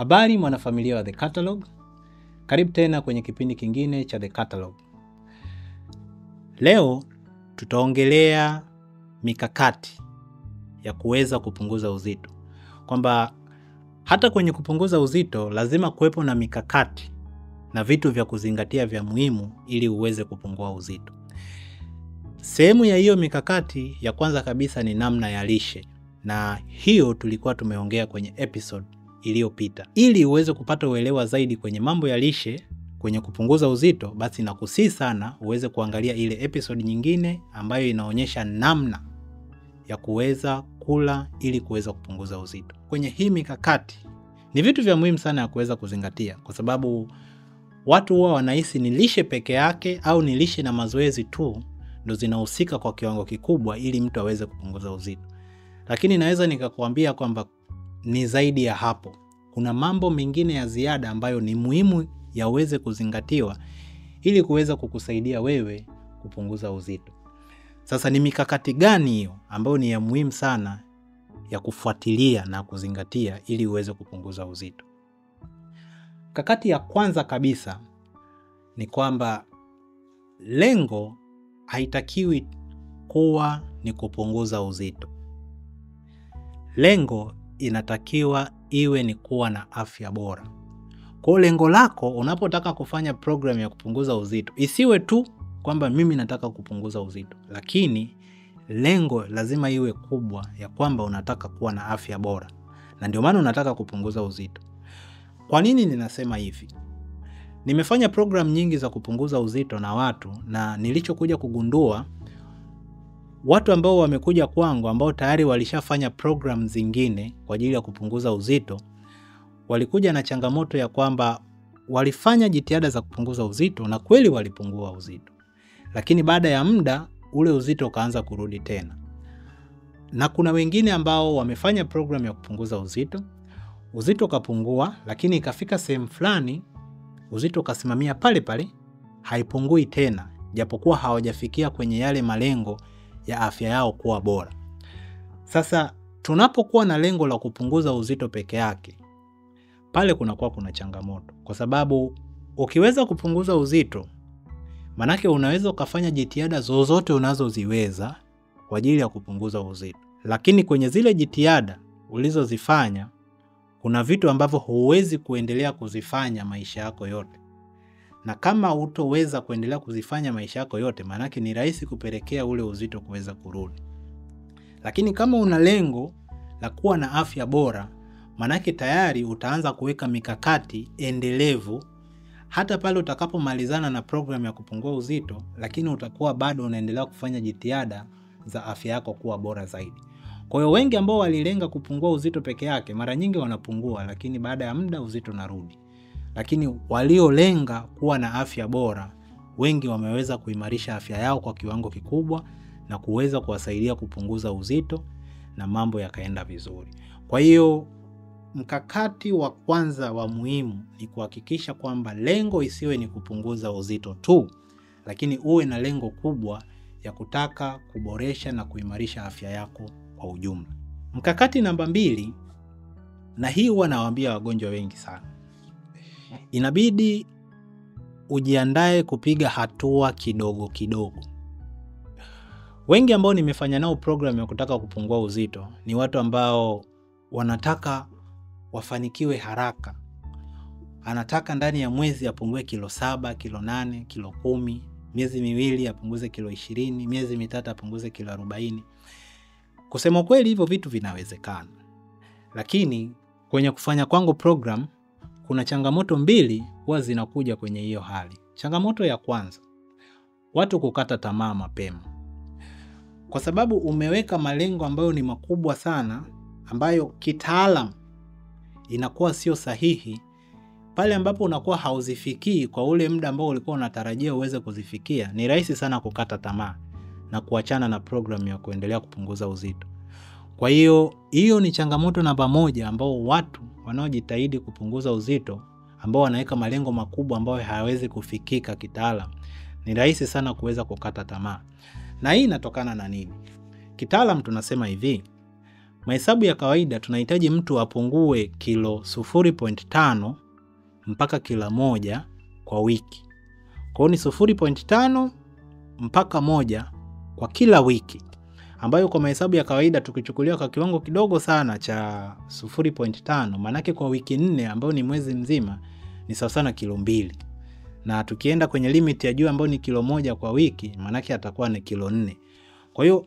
Habari mwanafamilia wa The Catalog, karibu tena kwenye kipindi kingine cha The Catalog. Leo tutaongelea mikakati ya kuweza kupunguza uzito. Kwamba hata kwenye kupunguza uzito lazima kuwepo na mikakati na vitu vya kuzingatia vya muhimu ili uweze kupungua uzito. Sehemu ya hiyo mikakati ya kwanza kabisa ni namna ya lishe, na hiyo tulikuwa tumeongea kwenye episode iliyopita. Ili uweze kupata uelewa zaidi kwenye mambo ya lishe kwenye kupunguza uzito, basi nakusihi sana uweze kuangalia ile episode nyingine ambayo inaonyesha namna ya kuweza kula ili kuweza kupunguza uzito. Kwenye hii mikakati ni vitu vya muhimu sana ya kuweza kuzingatia, kwa sababu watu huwa wanahisi ni lishe peke yake au ni lishe na mazoezi tu ndo zinahusika kwa kiwango kikubwa ili mtu aweze kupunguza uzito. Lakini naweza nikakuambia kwamba ni zaidi ya hapo. Kuna mambo mengine ya ziada ambayo ni muhimu yaweze kuzingatiwa ili kuweza kukusaidia wewe kupunguza uzito. Sasa ni mikakati gani hiyo ambayo ni ya muhimu sana ya kufuatilia na kuzingatia ili uweze kupunguza uzito? Mikakati ya kwanza kabisa ni kwamba lengo haitakiwi kuwa ni kupunguza uzito. Lengo inatakiwa iwe ni kuwa na afya bora. Kwa lengo lako unapotaka kufanya program ya kupunguza uzito, isiwe tu kwamba mimi nataka kupunguza uzito, lakini lengo lazima iwe kubwa ya kwamba unataka kuwa na afya bora, na ndio maana unataka kupunguza uzito. Kwa nini ninasema hivi? Nimefanya program nyingi za kupunguza uzito na watu, na nilichokuja kugundua, watu ambao wamekuja kwangu ambao tayari walishafanya program zingine kwa ajili ya kupunguza uzito, walikuja na changamoto ya kwamba walifanya jitihada za kupunguza uzito na kweli walipungua uzito, lakini baada ya muda ule uzito ukaanza kurudi tena. Na kuna wengine ambao wamefanya program ya kupunguza uzito ukapungua, lakini ikafika sehemu fulani uzito ukasimamia pale pale, haipungui tena, japokuwa hawajafikia kwenye yale malengo ya afya yao kuwa bora. Sasa tunapokuwa na lengo la kupunguza uzito peke yake, pale kuna changamoto, kwa sababu ukiweza kupunguza uzito, manake unaweza ukafanya jitihada zozote unazoziweza kwa ajili ya kupunguza uzito, lakini kwenye zile jitihada ulizozifanya kuna vitu ambavyo huwezi kuendelea kuzifanya maisha yako yote. Na kama hutoweza kuendelea kuzifanya maisha yako yote, manake ni rahisi kupelekea ule uzito kuweza kurudi. Lakini kama una lengo la kuwa na afya bora, manake tayari utaanza kuweka mikakati endelevu hata pale utakapomalizana na program ya kupungua uzito, lakini utakuwa bado unaendelea kufanya jitihada za afya yako kuwa bora zaidi. Kwa hiyo wengi ambao walilenga kupungua uzito peke yake, mara nyingi wanapungua, lakini baada ya muda uzito unarudi. Lakini waliolenga kuwa na afya bora, wengi wameweza kuimarisha afya yao kwa kiwango kikubwa na kuweza kuwasaidia kupunguza uzito na mambo yakaenda vizuri. Kwa hiyo mkakati wa kwanza wa muhimu ni kuhakikisha kwamba lengo isiwe ni kupunguza uzito tu, lakini uwe na lengo kubwa ya kutaka kuboresha na kuimarisha afya yako kwa ujumla. Mkakati namba 2, na hii huwa nawaambia wagonjwa wengi sana, inabidi ujiandae kupiga hatua kidogo kidogo. Wengi ambao nimefanya nao program ya kutaka kupungua uzito ni watu ambao wanataka wafanikiwe haraka. Anataka ndani ya mwezi apungue kilo 7, kilo 8, kilo 10, miezi miwili apunguze kilo 20, miezi mitatu apunguze kilo 40. Kusema kweli hivyo vitu vinawezekana, lakini kwenye kufanya kwangu program kuna changamoto 2 huwa zinakuja kwenye hiyo hali. Changamoto ya kwanza, watu kukata tamaa mapema. Kwa sababu umeweka malengo ambayo ni makubwa sana, ambayo kitaalam inakuwa sio sahihi, pale ambapo unakuwa hauzifikii kwa ule muda ambao ulikuwa unatarajia uweze kuzifikia, ni rahisi sana kukata tamaa na kuachana na program ya kuendelea kupunguza uzito. Kwa hiyo ni changamoto namba 1 ambao watu wanaojitahidi kupunguza uzito, ambao wanaweka malengo makubwa ambayo hayawezi kufikika kitaalam, ni rahisi sana kuweza kukata tamaa. Na hii inatokana na nini? Kitaalam tunasema hivi, mahesabu ya kawaida tunahitaji mtu apungue kilo 0.5 mpaka kilo 1 kwa wiki. Kwa hiyo ni 0.5 mpaka 1 kwa kila wiki, ambayo kwa mahesabu ya kawaida tukichukulia kwa kiwango kidogo sana cha 0.5, manake kwa wiki 4 ambayo ni mwezi mzima ni sawa sana kilo 2. Na tukienda kwenye limit ya juu ambayo ni kilo 1 kwa wiki, manake atakuwa ni kilo 4. Kwa hiyo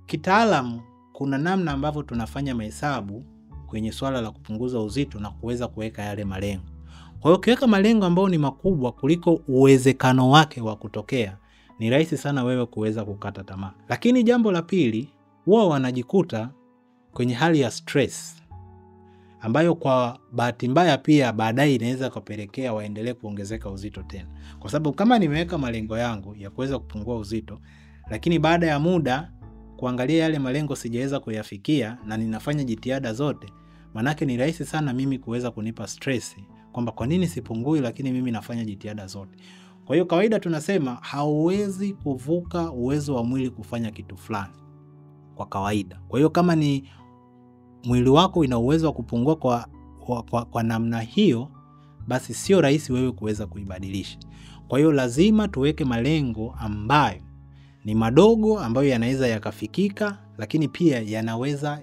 kitaalamu kuna namna ambavyo tunafanya mahesabu kwenye swala la kupunguza uzito na kuweza kuweka yale malengo. Kwa hiyo ukiweka malengo ambayo ni makubwa kuliko uwezekano wake wa kutokea, ni rahisi sana wewe kuweza kukata tamaa. Lakini jambo la pili, wao wanajikuta kwenye hali ya stress, ambayo kwa bahati mbaya pia baadaye inaweza kupelekea waendelee kuongezeka uzito tena. Kwa sababu kama nimeweka malengo yangu ya kuweza kupungua uzito, lakini baada ya muda kuangalia yale malengo sijaweza kuyafikia na ninafanya jitihada zote, manake ni rahisi sana mimi kuweza kunipa stress kwamba kwa nini sipungui lakini mimi nafanya jitihada zote. Kwa hiyo kawaida tunasema hauwezi kuvuka uwezo wa mwili kufanya kitu fulani kwa kawaida. Kwa hiyo kama ni mwili wako ina uwezo wa kupungua kwa namna hiyo, basi sio rahisi wewe kuweza kuibadilisha. Kwa hiyo lazima tuweke malengo ambayo ni madogo, ambayo yanaweza yakafikika, lakini pia yanaweza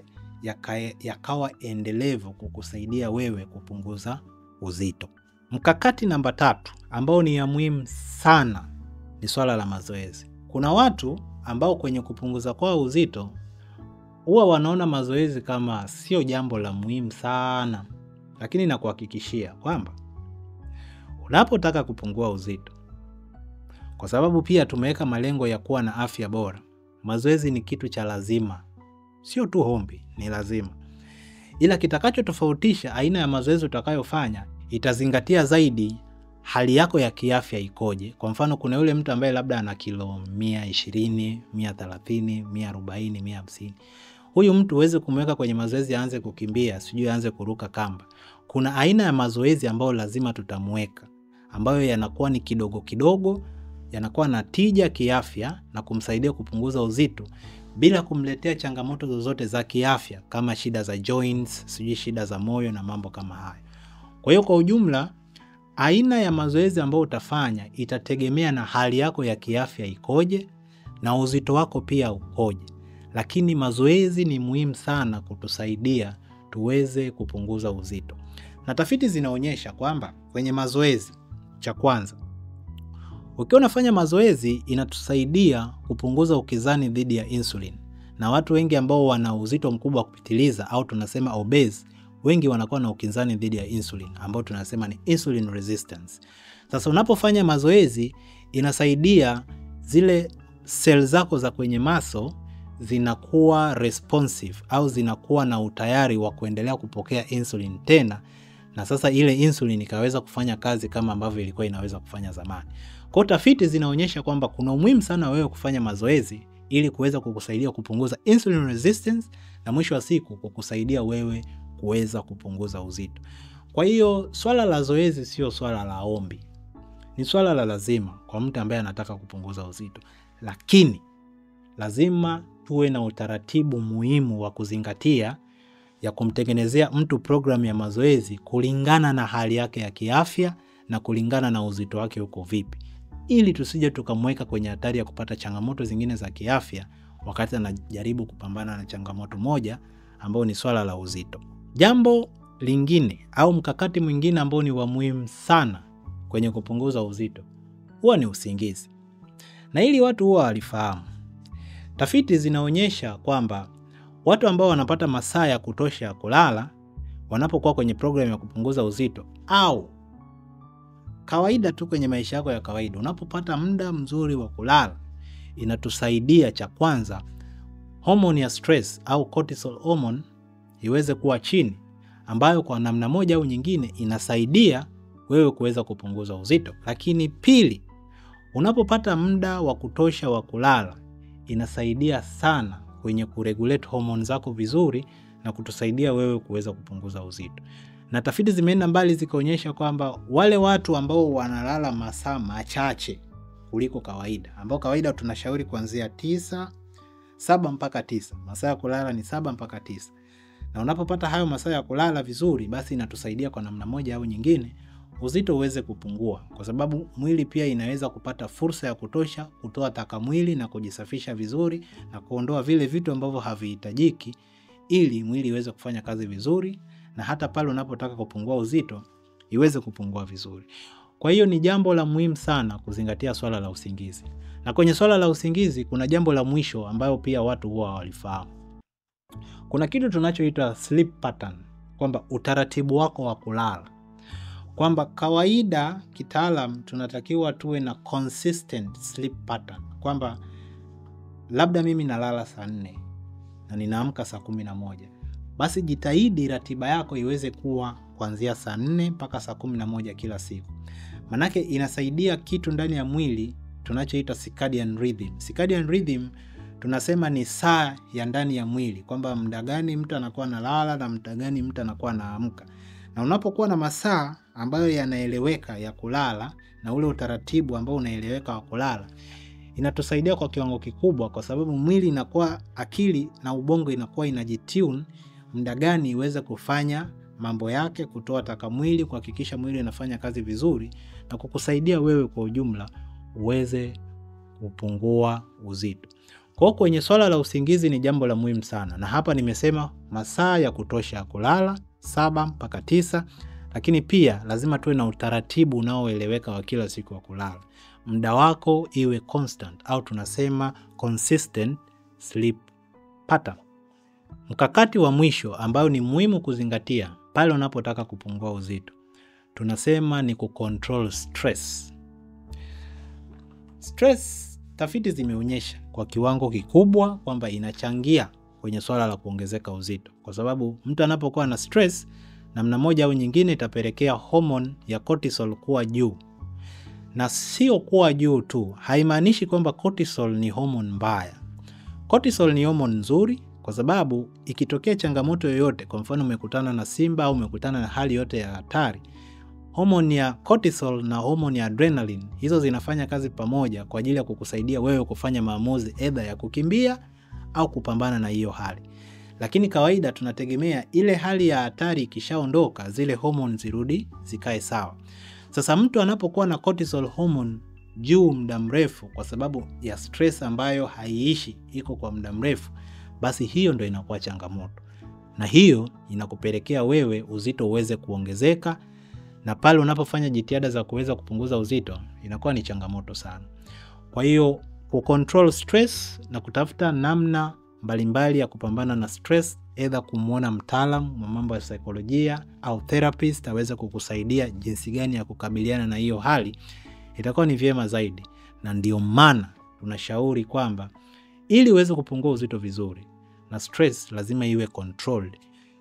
yakawa endelevu kukusaidia wewe kupunguza uzito. Mkakati namba 3 ambao ni ya muhimu sana ni swala la mazoezi. Kuna watu ambao kwenye kupunguza kwa uzito huwa wanaona mazoezi kama sio jambo la muhimu sana, lakini nakuhakikishia kwamba unapotaka kupungua uzito, kwa sababu pia tumeweka malengo ya kuwa na afya bora, mazoezi ni kitu cha lazima, sio tu hombi, ni lazima. Ila kitakacho tofautisha aina ya mazoezi utakayofanya itazingatia zaidi hali yako ya kiafya ikoje. Kwa mfano kuna yule mtu ambaye labda ana kilo 120, 130, 140, 150. Huyu mtu uweze kumweka kwenye mazoezi aanze kukimbia, sijui aanze kuruka kamba. Kuna aina ya mazoezi ambayo lazima tutamweka, ambayo yanakuwa ni kidogo kidogo, yanakuwa na tija kiafya na kumsaidia kupunguza uzito bila kumletea changamoto zozote za kiafya kama shida za joints, sijui shida za moyo na mambo kama hayo. Kwa hiyo kwa ujumla, aina ya mazoezi ambayo utafanya itategemea na hali yako ya kiafya ikoje na uzito wako pia ukoje. Lakini mazoezi ni muhimu sana kutusaidia tuweze kupunguza uzito. Na tafiti zinaonyesha kwamba kwenye mazoezi, cha kwanza, ukiwa unafanya mazoezi inatusaidia kupunguza ukizani dhidi ya insulin. Na watu wengi ambao wana uzito mkubwa kupitiliza au tunasema obese, wengi wanakuwa na ukinzani dhidi ya insulin ambao tunasema ni insulin resistance. Sasa unapofanya mazoezi inasaidia zile seli zako za kwenye muscle zinakuwa responsive au zinakuwa na utayari wa kuendelea kupokea insulin tena, na sasa ile insulin ikaweza kufanya kazi kama ambavyo ilikuwa inaweza kufanya zamani. Kwa tafiti zinaonyesha kwamba kuna umuhimu sana wewe kufanya mazoezi ili kuweza kukusaidia kupunguza insulin resistance na mwisho wa siku kukusaidia wewe kuweza kupunguza uzito. Kwa hiyo swala la zoezi sio swala la ombi, ni swala la lazima kwa mtu ambaye anataka kupunguza uzito. Lakini lazima tuwe na utaratibu muhimu wa kuzingatia ya kumtengenezea mtu programu ya mazoezi kulingana na hali yake ya kiafya na kulingana na uzito wake uko vipi, ili tusije tukamweka kwenye hatari ya kupata changamoto zingine za kiafya wakati anajaribu kupambana na changamoto moja ambao ni swala la uzito. Jambo lingine au mkakati mwingine ambao ni wa muhimu sana kwenye kupunguza uzito huwa ni usingizi. Na ili watu huwa walifahamu, tafiti zinaonyesha kwamba watu ambao wanapata masaa ya kutosha ya kulala wanapokuwa kwenye programu ya kupunguza uzito, au kawaida tu kwenye maisha yako ya kawaida, unapopata muda mzuri wa kulala, inatusaidia cha kwanza hormone ya stress au cortisol hormone iweze kuwa chini, ambayo kwa namna moja au nyingine inasaidia wewe kuweza kupunguza uzito. Lakini pili, unapopata muda wa kutosha wa kulala inasaidia sana kwenye kuregulate hormone zako vizuri na kutusaidia wewe kuweza kupunguza uzito. Na tafiti zimeenda mbali zikaonyesha kwamba wale watu ambao wanalala masaa machache kuliko kawaida, ambao kawaida tunashauri kuanzia 9 7 mpaka 9. Masaa ya kulala ni 7 mpaka 9. Na unapopata hayo masaa ya kulala vizuri, basi inatusaidia kwa namna moja au nyingine uzito uweze kupungua, kwa sababu mwili pia inaweza kupata fursa ya kutosha kutoa taka mwili na kujisafisha vizuri na kuondoa vile vitu ambavyo havihitajiki, ili mwili iweze kufanya kazi vizuri, na hata pale unapotaka kupungua uzito iweze kupungua vizuri. Kwa hiyo ni jambo la muhimu sana kuzingatia swala la usingizi. Na kwenye swala la usingizi kuna jambo la mwisho ambayo pia watu huwa walifahamu. Kuna kitu tunachoitwa sleep pattern, kwamba utaratibu wako wa kulala. Kwamba kawaida kitaalam tunatakiwa tuwe na consistent sleep pattern. Kwamba labda mimi nalala saa 4 na ninaamka saa 11. Basi jitahidi ratiba yako iweze kuwa kuanzia saa 4 mpaka saa 11 kila siku. Manake inasaidia kitu ndani ya mwili tunachoita circadian rhythm. Circadian rhythm tunasema ni saa ya ndani ya mwili, kwamba muda gani mtu anakuwa analala na muda gani mtu anakuwa anaamka. Na unapokuwa na masaa ambayo yanaeleweka ya kulala na ule utaratibu ambao unaeleweka wa kulala, inatusaidia kwa kiwango kikubwa, kwa sababu mwili inakuwa, akili na ubongo inakuwa inajitune muda gani iweze kufanya mambo yake, kutoa taka mwili, kuhakikisha mwili inafanya kazi vizuri na kukusaidia wewe kwa ujumla uweze kupungua uzito. Kwa kwenye swala la usingizi ni jambo la muhimu sana, na hapa nimesema masaa ya kutosha ya kulala 7 mpaka 9, lakini pia lazima tuwe na utaratibu unaoeleweka wa kila siku wa kulala. Muda wako iwe constant au tunasema consistent sleep pattern. Mkakati wa mwisho ambao ni muhimu kuzingatia pale unapotaka kupungua uzito, tunasema ni kucontrol stress. Stress, tafiti zimeonyesha kwa kiwango kikubwa kwamba inachangia kwenye swala la kuongezeka uzito, kwa sababu mtu anapokuwa na stress namna moja au nyingine itapelekea hormone ya cortisol kuwa juu. Na sio kuwa juu tu, haimaanishi kwamba cortisol ni hormone mbaya. Cortisol ni hormone nzuri, kwa sababu ikitokea changamoto yoyote, kwa mfano umekutana na simba au umekutana na hali yote ya hatari, hormone ya cortisol na hormone ya adrenaline, hizo zinafanya kazi pamoja kwa ajili ya kukusaidia wewe kufanya maamuzi either ya kukimbia au kupambana na hiyo hali. Lakini kawaida tunategemea ile hali ya hatari ikishaondoka, zile hormone zirudi zikae sawa. Sasa mtu anapokuwa na cortisol hormone juu muda mrefu kwa sababu ya stress ambayo haiishi, iko kwa muda mrefu, basi hiyo ndio inakuwa changamoto. Na hiyo inakupelekea wewe uzito uweze kuongezeka, na pale unapofanya jitihada za kuweza kupunguza uzito inakuwa ni changamoto sana. Kwa hiyo kucontrol stress na kutafuta namna mbalimbali ya kupambana na stress, either kumuona mtaalamu wa mambo ya saikolojia au therapist aweze kukusaidia jinsi gani ya kukabiliana na hiyo hali, itakuwa ni vyema zaidi. Na ndio maana tunashauri kwamba ili uweze kupungua uzito vizuri na stress lazima iwe controlled.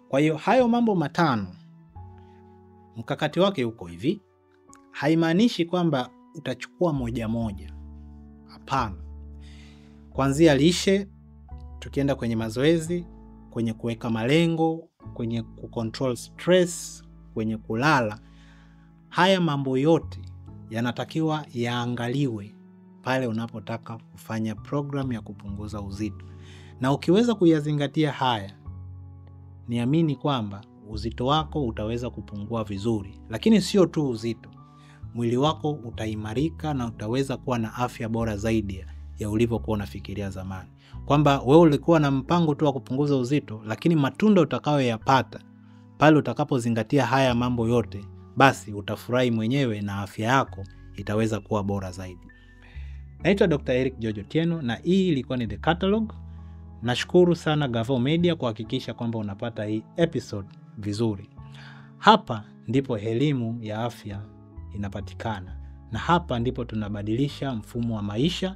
Kwa hiyo hayo mambo 5 mkakati wake uko hivi. Haimaanishi kwamba utachukua moja moja. Hapana. Kuanzia lishe, tukienda kwenye mazoezi, kwenye kuweka malengo, kwenye kucontrol stress, kwenye kulala, haya mambo yote yanatakiwa yaangaliwe pale unapotaka kufanya program ya kupunguza uzito. Na ukiweza kuyazingatia haya, niamini kwamba uzito wako utaweza kupungua vizuri. Lakini sio tu uzito, mwili wako utaimarika na utaweza kuwa na afya bora zaidi ya ulivyokuwa unafikiria zamani. Kwamba wewe ulikuwa na mpango tu wa kupunguza uzito, lakini matunda utakayoyapata pale utakapozingatia haya mambo yote, basi utafurahi mwenyewe na afya yako itaweza kuwa bora zaidi. Naitwa Dr. Eric George Otieno na hii ilikuwa ni The Catalog. Nashukuru sana Gavo Media kuhakikisha kwamba unapata hii episode vizuri. Hapa ndipo elimu ya afya inapatikana, na hapa ndipo tunabadilisha mfumo wa maisha,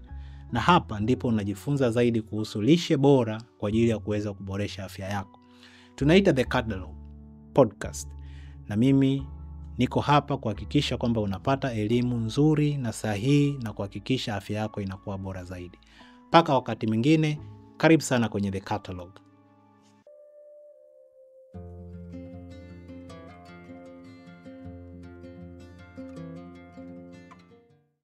na hapa ndipo unajifunza zaidi kuhusu lishe bora kwa ajili ya kuweza kuboresha afya yako. Tunaita The Catalog Podcast, na mimi niko hapa kuhakikisha kwamba unapata elimu nzuri na sahihi na kuhakikisha afya yako inakuwa bora zaidi. Mpaka wakati mwingine, karibu sana kwenye The Catalog.